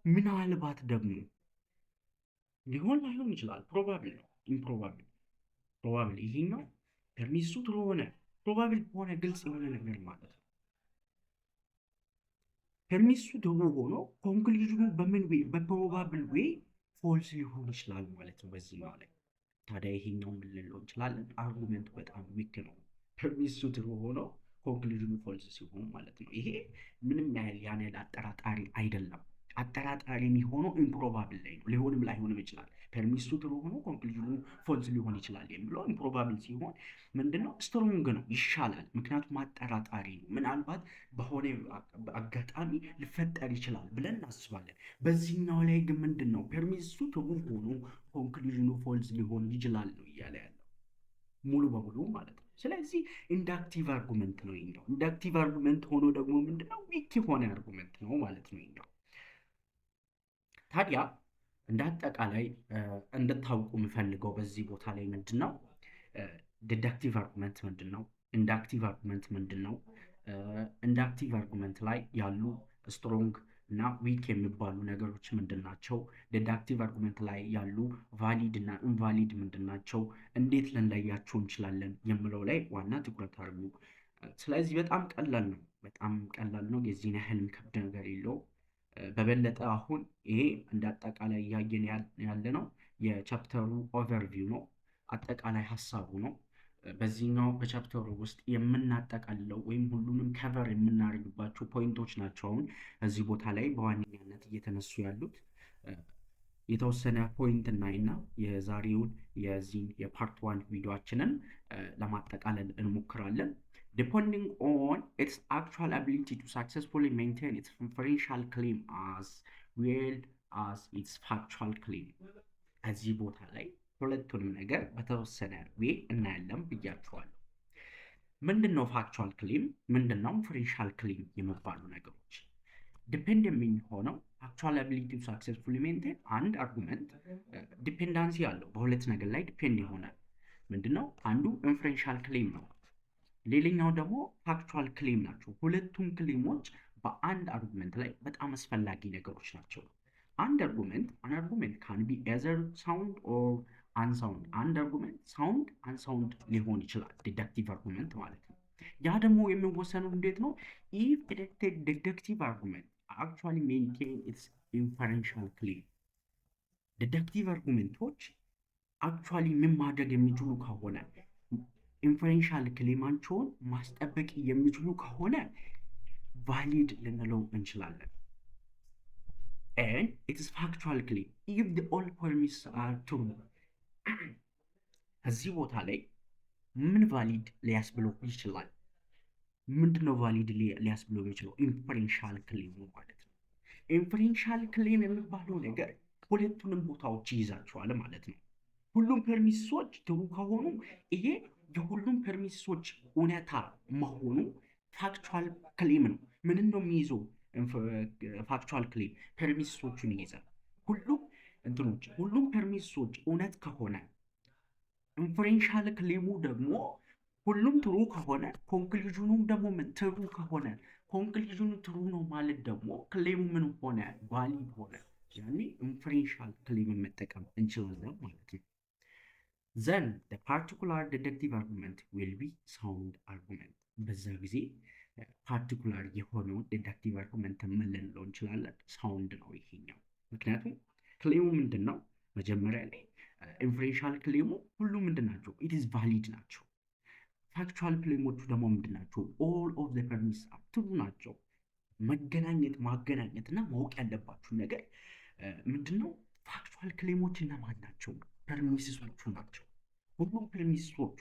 ምናልባት ደግሞ ሊሆን ላይሆን ይችላል። ፕሮባብል ነው፣ ኢምፕሮባብል፣ ፕሮባብል። ይሄኛው ፐርሚሱ ትሩ ሆነ፣ ፕሮባብል ሆነ፣ ግልጽ የሆነ ነገር ማለት ነው። ፐርሚሱ ትሩ ሆኖ ኮንክሉዥኑ በምን ዌይ? በፕሮባብል ዌይ ፎልስ ሊሆን ይችላል ማለት ነው በዚህ ነው ላይ። ታዲያ ይሄኛው ምን ልንለው እንችላለን? አርጉሜንቱ በጣም ዊክ ነው። ፐርሚሱ ትሩ ሆኖ ኮንክሉዥኑ ፎልስ ሲሆን ማለት ነው። ይሄ ምንም ያን ያህል አጠራጣሪ አይደለም። አጠራጣሪ የሚሆነው ኢምፕሮባብል ላይ ነው። ሊሆንም ላይሆንም ይችላል። ፐርሚሱ ትሩ ሆኖ ኮንክሉዥኑ ፎልስ ሊሆን ይችላል የሚለው ኢምፕሮባብል ሲሆን ምንድነው? ስትሮንግ ነው፣ ይሻላል። ምክንያቱም አጠራጣሪ ነው። ምናልባት በሆነ አጋጣሚ ሊፈጠር ይችላል ብለን እናስባለን። በዚህኛው ላይ ግን ምንድን ነው? ፐርሚሱ ትሩ ሆኖ ኮንክሉዥኑ ፎልስ ሊሆን ይችላል ነው እያለ ያለው ሙሉ በሙሉ ማለት ነው። ስለዚህ ኢንዳክቲቭ አርጉመንት ነው ይሄኛው። ኢንዳክቲቭ አርጉመንት ሆኖ ደግሞ ምንድነው? ዊክ የሆነ አርጉመንት ነው ማለት ነው ይሄኛው። ታዲያ እንደ አጠቃላይ እንድታውቁ የምፈልገው በዚህ ቦታ ላይ ምንድን ነው? ዲዳክቲቭ አርጉመንት ምንድን ነው? ኢንዳክቲቭ አርጉመንት ምንድን ነው? ኢንዳክቲቭ አርጉመንት ላይ ያሉ ስትሮንግ እና ዊክ የሚባሉ ነገሮች ምንድን ናቸው? ዲዳክቲቭ አርጉመንት ላይ ያሉ ቫሊድ እና ኢንቫሊድ ምንድን ናቸው? እንዴት ልንለያቸው እንችላለን የምለው ላይ ዋና ትኩረት አድርጉ። ስለዚህ በጣም ቀላል ነው፣ በጣም ቀላል ነው። የዚህን ያህል የሚከብድ ነገር የለው። በበለጠ አሁን ይሄ እንደ አጠቃላይ እያየን ያለ ነው የቻፕተሩ ኦቨርቪው ነው፣ አጠቃላይ ሀሳቡ ነው። በዚህኛው በቻፕተሩ ውስጥ የምናጠቃልለው ወይም ሁሉንም ከቨር የምናደርግባቸው ፖይንቶች ናቸው አሁን እዚህ ቦታ ላይ በዋነኛነት እየተነሱ ያሉት። የተወሰነ ፖይንት እናይና የዛሬውን የዚህን የፓርት 1 ቪዲዮአችንን ለማጠቃለል እንሞክራለን። Depending on its actual ability to successfully maintain its inferential claim as well as its factual claim። እዚህ ቦታ ላይ ሁለቱንም ነገር በተወሰነ ዌይ እናያለን ብያችኋለሁ። ምንድነው ፋክቹዋል ክሌም? ምንድነው ኢንፈረንሻል ክሌም የሚባሉ ነገሮች? ዲፔንድ የሚሆነው ፋክቹዋል አቢሊቲ ቱ ሳክሰስፉሊ ሜንቴን አንድ አርጉመንት ዲፔንዳንሲ አለው፣ በሁለት ነገር ላይ ዲፔንድ ይሆናል። ምንድነው? አንዱ ኢንፈረንሻል ክሌም ነው፣ ሌላኛው ደግሞ ፋክቹዋል ክሌም ናቸው። ሁለቱም ክሌሞች በአንድ አርጉመንት ላይ በጣም አስፈላጊ ነገሮች ናቸው። አንድ አርጉመንት ካን ቢ ኤዘር ሳውንድ ኦር አንሳውንድ። አንድ አርጉመንት ሳውንድ አንሳውንድ ሊሆን ይችላል፣ ዲደክቲቭ አርጉመንት ማለት ነው። ያ ደግሞ የሚወሰነው እንዴት ነው? ኢፍ ዲደክቲቭ አርጉመንት actually maintain its inferential claim። ዲደክቲቭ አርጉመንቶች አክቹዋሊ ምን ማድረግ የሚችሉ ከሆነ ኢንፈረንሻል ክሌማቸውን ማስጠበቅ የሚችሉ ከሆነ ቫሊድ ልንለው እንችላለን። and it is factual claim if the all premises are true። እዚህ ቦታ ላይ ምን ቫሊድ ሊያስብለው ይችላል? ምንድነው ቫሊድ ሊያስብለው የሚችለው? ኢንፈረንሻል ክሌም ማለት ነው። ኢንፈረንሻል ክሌም የሚባለው ነገር ሁለቱንም ቦታዎች ይይዛቸዋል ማለት ነው። ሁሉም ፐርሚሶች ትሩ ከሆኑ ይሄ የሁሉም ፐርሚሶች እውነታ መሆኑ ፋክቹዋል ክሌም ነው። ምንን ነው የሚይዘው? ፋክቹዋል ክሌም ፐርሚሶቹን ይይዛል። ሁሉም ፐርሚሶች እውነት ከሆነ ኢንፈረንሻል ክሌሙ ደግሞ ሁሉም ትሩ ከሆነ ኮንክሉዥኑም ደግሞ ትሩ ከሆነ ኮንክሉዥኑ ትሩ ነው ማለት ደግሞ ክሌሙ ምን ሆነ? ቫሊድ ሆነ። ያኔ ኢንፈረንሻል ክሌም መጠቀም እንችላለን ማለት ነው። ዘን the particular deductive argument will be sound argument። በዛ ጊዜ ፓርቲኩላር የሆነውን ዲደክቲቭ አርጉመንት ምን ልንለው እንችላለን? ሳውንድ ነው ይሄኛው። ምክንያቱም ክሌሙ ምንድን ነው? መጀመሪያ ላይ ኢንፈረንሻል ክሌሙ ሁሉም ምንድን ናቸው? ኢት ኢዝ ቫሊድ ናቸው። ፋክቹዋል ክሌሞቹ ደግሞ ምንድን ናቸው? ኦል ኦፍ ዘ ፐርሚስ ትሩ ናቸው። ማገናኘት እና ማወቅ ያለባችሁ ነገር ምንድን ነው? ፋክቹዋል ክሌሞች እነማን ናቸው? ፐርሚሶቹ ናቸው። ሁሉም ፐርሚሶቹ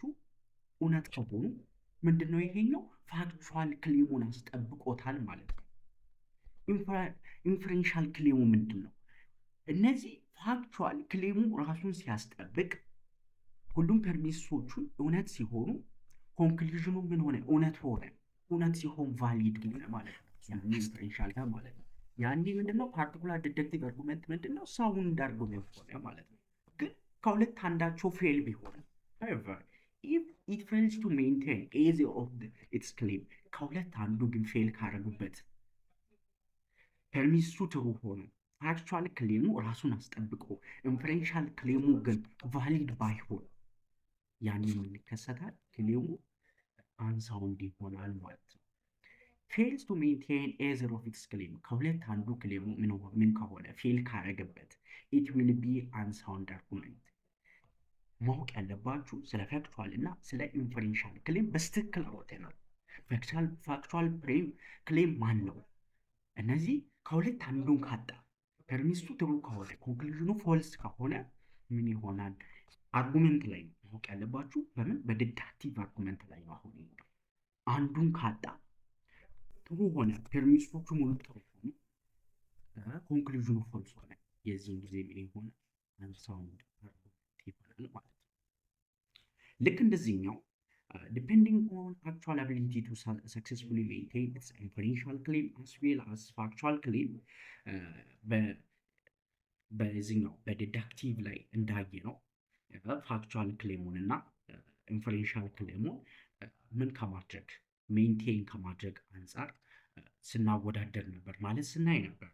እውነት ከሆኑ ምንድን ነው ይሄኛው? ፋክቹዋል ክሌሙን አስጠብቆታል ማለት ነው። ኢንፈረንሻል ክሌሙ ምንድን ነው? እነዚህ ፋክቹዋል ክሌሙ ራሱን ሲያስጠብቅ ሁሉም ፐርሚሶቹን እውነት ሲሆኑ ኮንክሉዥኑ ምን ሆነ? እውነት ሆነ። እውነት ሲሆን ቫሊድ ሆነ ማለት ነው። ያኔ ኢንፈረንሻል ማለት ነው። ያኔ ምንድነው? ፓርቲኩላር ዲደክቲቭ አርጉመንት ምንድነው? ሳውንድ አርጉመንት ሆነ ማለት ነው። ግን ከሁለት አንዳቸው ፌል ቢሆን however if it fails to maintain either of its claim ከሁለት አንዱ ግን ፌል ካረጉበት ፐርሚሱ ትሩ ሆኖ ፋክቹዋል ክሌሙ ራሱን አስጠብቆ ኢንፈረንሻል ክሌሙ ግን ቫሊድ ባይሆን ያኔ ምን ይከሰታል? ክሌሙ አንሳውንድ ይሆናል ማለት ነው። ፌልስ ቱ ሜንቴን either of its claim ከሁለት አንዱ ክሌሙ ምን ከሆነ ፌል ካረገበት it will be unsound argument። ማወቅ ያለባችሁ ስለ ፋክቹዋል እና ስለ ኢንፈረንሻል ክሌም በስትክክል አውጥተናል። ፋክቹዋል ክሌም ማን ነው? እነዚህ ከሁለት አንዱን ካጣ ፐርሚሱ ትሩ ከሆነ ኮንክሉዥኑ ፎልስ ከሆነ ምን ይሆናል? አርጉመንት ላይ ነው ማወቅ ያለባችሁ። በምን? በዲዳክቲቭ አርጉመንት ላይ ነው። አሁን አንዱን ካጣ ትሩ ሆነ፣ ፐርሚሶቹ ሙሉ ትሩ ሆነ፣ ኮንክሉዥኑ ፎልስ ሆነ፣ የዚህን ጊዜ ምን ይሆናል? አንሳውንድ አርጉመንት ይሆናል ማለት ነው። ልክ እንደዚህኛው depending on actual ability to successfully maintain its inferential claim as well as factual claim በዚህኛው በዲዳክቲቭ ላይ እንዳየ ነው ፋክቹዋል ክሌሙን እና ኢንፈረንሻል ክሌሙን ምን ከማድረግ ሜንቴን ከማድረግ አንጻር ስናወዳደር ነበር ማለት ስናይ ነበር።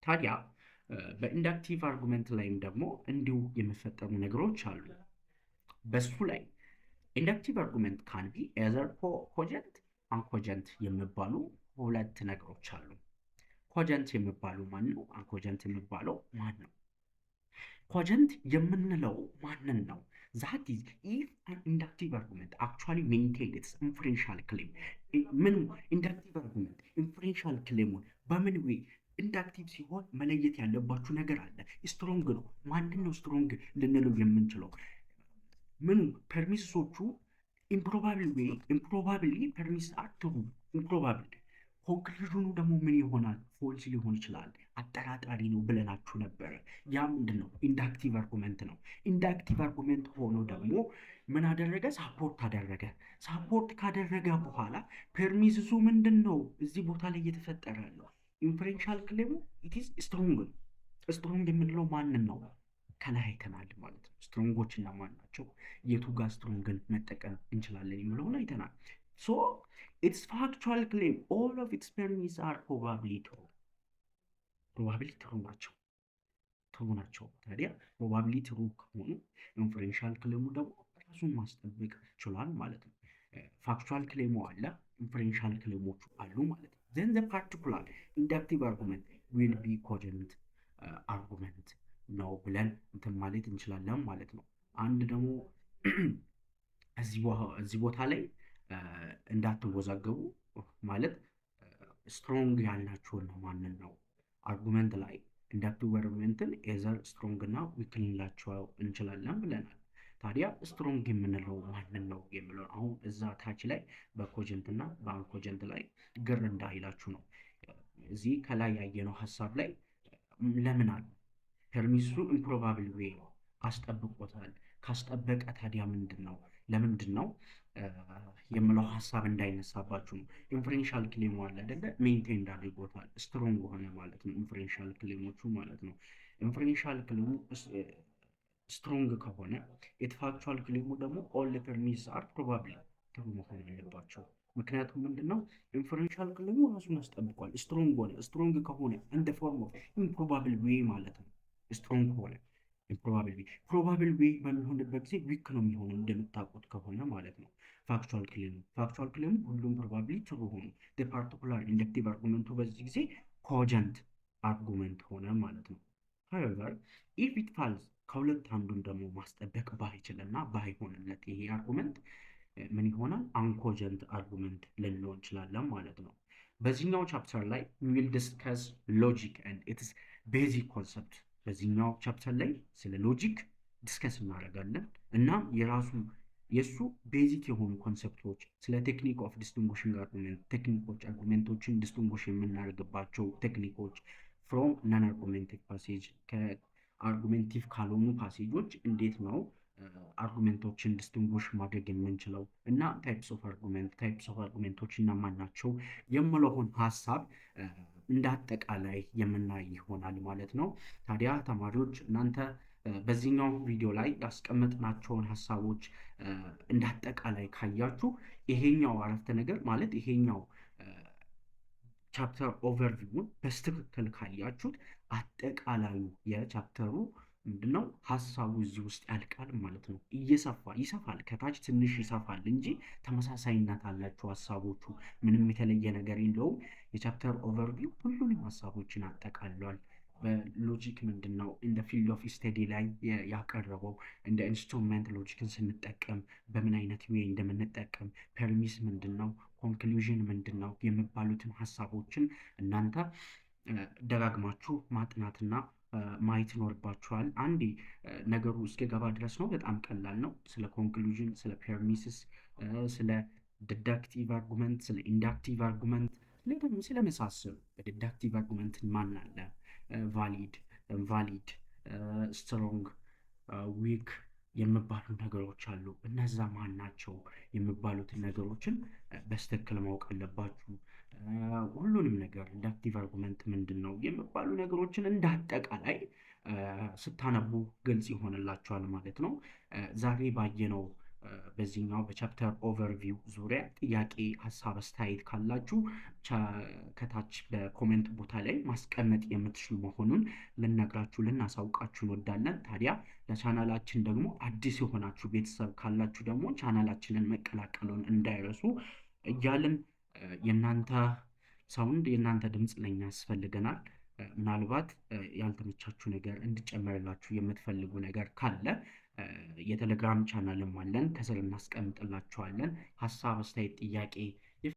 ታዲያ በኢንዳክቲቭ አርጉመንት ላይም ደግሞ እንዲሁ የሚፈጠሩ ነገሮች አሉ። በሱ ላይ ኢንዳክቲቭ አርጉመንት ካን ቢ ኤዘር ኮጀንት አንኮጀንት የሚባሉ ሁለት ነገሮች አሉ። ኮጀንት የሚባሉ ማን ነው? አንኮጀንት የሚባለው ማን ነው? ኮጀንት የምንለው ማንን ነው? ዛት ኢዝ ኢፍ አን ኢንዳክቲቭ አርጉመንት አክቹዋሊ ሜንቴን ኢትስ ኢንፈረንሻል ክሌም። ምን ኢንዳክቲቭ አርጉመንት ኢንፈረንሻል ክሌሙን በምን ዌይ ኢንዳክቲቭ ሲሆን መለየት ያለባችሁ ነገር አለ። ስትሮንግ ነው። ማንን ነው ስትሮንግ ልንለው የምንችለው? ምኑ ፐርሚስሶቹ ኢምፕሮባብሊ ፐርሚስ አር ትሩ ኢምፕሮባብል። ኮንክሉዥኑ ደግሞ ምን ይሆናል? ፎልስ ሊሆን ይችላል፣ አጠራጣሪ ነው ብለናችሁ ነበረ። ያ ምንድን ነው? ኢንዳክቲቭ አርጉመንት ነው። ኢንዳክቲቭ አርጉመንት ሆኖ ደግሞ ምን አደረገ? ሳፖርት አደረገ። ሳፖርት ካደረገ በኋላ ፐርሚስሱ ምንድን ነው እዚህ ቦታ ላይ እየተፈጠረ ያለው? ኢንፈረንሻል ክሌሙ ኢትስ ስትሮንግ ነው። ስትሮንግ የምንለው ማንን ነው? ከላይ አይተናል ማለት ነው። ስትሮንጎች እነማን ናቸው? የቱ ጋር ስትሮንግን መጠቀም እንችላለን የሚለውን አይተናል። ሶ ኢትስ ፋክቹዋል ክሌም ኦል ኦፍ ኢትስ ፐርሚስ አር ፕሮባብሊ ትሩ። ፕሮባብሊ ትሩ ናቸው። ታዲያ ፕሮባብሊ ትሩ ከሆኑ ኢንፈረንሻል ክሌሙ ደግሞ ራሱን ማስጠበቅ ችሏል ማለት ነው። ፋክቹዋል ክሌሙ አለ፣ ኢንፈረንሻል ክሌሞቹ አሉ ማለት ነው። ዘን ዘ ፓርቲኩላር ኢንዳክቲቭ አርጉመንት ዊል ቢ ኮጀንት አርጉመንት ነው ብለን እንትን ማለት እንችላለን ማለት ነው። አንድ ደግሞ እዚህ ቦታ ላይ እንዳትወዛገቡ ማለት ስትሮንግ ያልናቸውን ነው ማንን ነው አርጉመንት ላይ ኢንዳክቲቭ አርጉመንትን ኤዘር ስትሮንግ እና ዊክ ልንላቸው እንችላለን ብለናል። ታዲያ ስትሮንግ የምንለው ማንን ነው የሚለው አሁን እዛ ታች ላይ በኮጀንት እና በአንኮጀንት ላይ ግር እንዳይላችሁ ነው። እዚህ ከላይ ያየነው ሀሳብ ላይ ለምን አለ ፐርሚሱ ኢምፕሮባብል ዌይ ነው አስጠብቆታል። ካስጠበቀ ታዲያ ለምንድን ነው የምለው ሀሳብ እንዳይነሳባችሁ ነው። ኢንፈረንሻል ክሌሙ አለ አይደለ? ሜንቴን አድርጎታል፣ ስትሮንግ ሆነ ማለት ነው። ኢንፈረንሻል ክሌሞቹ ማለት ነው። ኢንፈረንሻል ክሌሙ ስትሮንግ ከሆነ የፋክቹዋል ክሌሙ ደግሞ ኦል ፐርሚስ አር ፕሮባብሊ ትሩ መሆን ያለባቸው። ምክንያቱም ምንድነው ኢንፈረንሻል ክሌሙ ራሱን አስጠብቋል፣ ስትሮንግ ሆነ። ስትሮንግ ከሆነ እንደ ፎርም ኦፍ ኢምፕሮባብል ዌይ ማለት ነው። ስትሮንግ ሆነ ኢምፕሮባብል ዌይ። ፕሮባብል ዌይ በሚሆንበት ጊዜ ዊክ ነው የሚሆነው እንደምታውቁት ከሆነ ማለት ነው። ፋክቹዋል ክሌሙ ሁሉም ፕሮባብሊ ትሩ ሆኑ። ፓርቲኩላር ኢንዳክቲቭ አርጉመንቱ በዚህ ጊዜ ኮጀንት አርጉመንት ሆነ ማለት ነው። ሀዌቨር ኢፍ ኢት ፋልስ ከሁለት አንዱን ደግሞ ማስጠበቅ ባይችልና ባይሆንለት ይሄ አርጉመንት ምን ይሆናል? አንኮጀንት አርጉመንት ልንለው እንችላለን ማለት ነው። በዚህኛው ቻፕተር ላይ ዊል ዲስከስ ሎጂክ ኤንድ ኢትስ ቤዚክ ኮንሰፕት። በዚህኛው ቻፕተር ላይ ስለ ሎጂክ ዲስከስ እናደርጋለን እና የእሱ ቤዚክ የሆኑ ኮንሰፕቶች፣ ስለ ቴክኒክ ኦፍ ዲስቲንጉሽንግ አርጉመንት ቴክኒኮች፣ አርጉመንቶችን ዲስቲንጉሽ የምናደርግባቸው ቴክኒኮች ፍሮም ነን አርጉሜንቲቭ ፓሴጅ ከአርጉሜንቲቭ ካልሆኑ ፓሴጆች እንዴት ነው አርጉሜንቶችን ዲስቲንጉሽ ማድረግ የምንችለው እና ታይፕስ ኦፍ አርጉሜንቶች እነማን ናቸው የምለውን ሀሳብ እንደ አጠቃላይ የምናይ ይሆናል ማለት ነው። ታዲያ ተማሪዎች እናንተ በዚህኛው ቪዲዮ ላይ ያስቀመጥናቸውን ሀሳቦች እንደ አጠቃላይ ካያችሁ ይሄኛው አረፍተ ነገር ማለት ይሄኛው ቻፕተር ኦቨርቪውን በስትክክል ካያችሁት አጠቃላዩ የቻፕተሩ ምንድነው ሀሳቡ እዚህ ውስጥ ያልቃል ማለት ነው። ይሰፋል፣ ከታች ትንሽ ይሰፋል እንጂ ተመሳሳይነት አላቸው ሀሳቦቹ። ምንም የተለየ ነገር የለውም። የቻፕተር ኦቨርቪው ሁሉንም ሀሳቦችን አጠቃሏል። በሎጂክ ምንድነው እንደ ፊልድ ኦፍ ስተዲ ላይ ያቀረበው እንደ ኢንስትሩመንት ሎጂክን ስንጠቀም በምን አይነት ዌይ እንደምንጠቀም፣ ፐርሚስ ምንድነው፣ ኮንክሉዥን ምንድነው የሚባሉትን ሀሳቦችን እናንተ ደጋግማችሁ ማጥናትና ማየት ይኖርባችኋል። አንዴ ነገሩ እስኪገባ ድረስ ነው። በጣም ቀላል ነው። ስለ ኮንክሉዥን፣ ስለ ፐርሚስስ፣ ስለ ዲዳክቲቭ አርጉመንት፣ ስለ ኢንዳክቲቭ አርጉመንት ስለመሳሰሉ በዲዳክቲቭ አርጉመንት ማን አለ፣ ቫሊድ፣ ኢንቫሊድ፣ ስትሮንግ፣ ዊክ የሚባሉ ነገሮች አሉ። እነዛ ማን ናቸው የሚባሉትን ነገሮችን በስትክክል ማወቅ አለባችሁ። ሁሉንም ነገር ኢንዳክቲቭ አርጉመንት ምንድን ነው የሚባሉ ነገሮችን እንዳጠቃላይ ስታነቡ ግልጽ ይሆንላችኋል ማለት ነው። ዛሬ ባየነው በዚህኛው በቻፕተር ኦቨርቪው ዙሪያ ጥያቄ፣ ሀሳብ፣ አስተያየት ካላችሁ ከታች በኮሜንት ቦታ ላይ ማስቀመጥ የምትችሉ መሆኑን ልናሳውቃችሁ እንወዳለን። ታዲያ ለቻናላችን ደግሞ አዲስ የሆናችሁ ቤተሰብ ካላችሁ ደግሞ ቻናላችንን መቀላቀሉን እንዳይረሱ እያልን የእናንተ ሳውንድ የእናንተ ድምፅ ለኛ ያስፈልገናል። ምናልባት ያልተመቻችሁ ነገር እንድጨመርላችሁ የምትፈልጉ ነገር ካለ የቴሌግራም ቻናልም አለን፣ ከስር እናስቀምጥላችኋለን። ሀሳብ፣ አስተያየት፣ ጥያቄ